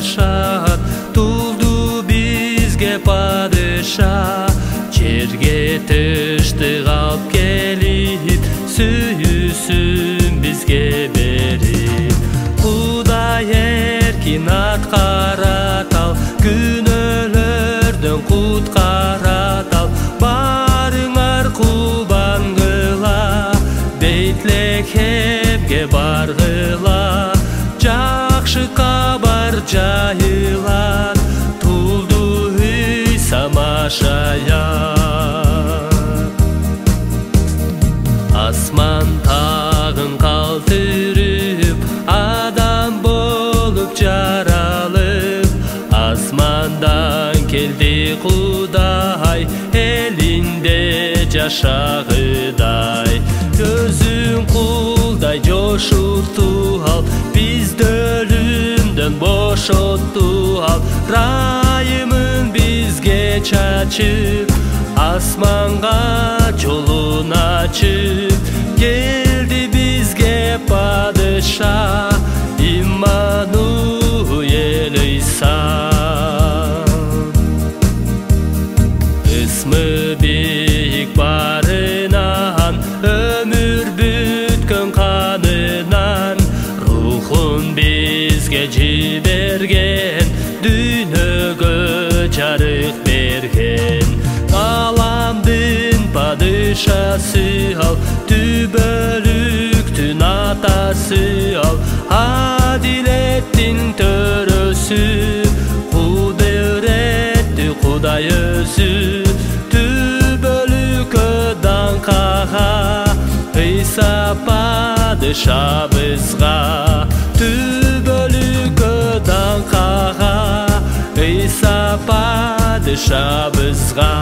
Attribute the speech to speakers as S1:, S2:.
S1: жашат, тулду бизге падыша. Жерге тыштык алып келип, сүйүүсүн бизге берип. Кудай эркин аткарат ал, күнөөлөрдөн куткарат ал. Барыңар курбан кыла, Бейтлехемге баргыла. Жакшы кабар жайылат, тулду үй самашаят. Асман тагын калтырып, адам болуп жаралып. Асмандан келди Кудай, элинде жашагыдай. Өзүн кулдай жошурту ал, бизди өлүмдөн бошотту ал. Райымын бизге чачып, асманга жолун ачып. Келди бизге падыша, Иммануил Ыйса. Ысмы бийик барынан, өмүр бүткөн канынан. Рухун бизге жиберген, дүйнөгө жарык берген. Аламдын падышасы ал, түбөлүктүн атасы ал. Адилеттин төрөсү, кудуретти Кудай өзү. Түбөлүккө даңкага, Ыйса падышабызга. Түбөлүккө даңкага, Ыйса падышабызга.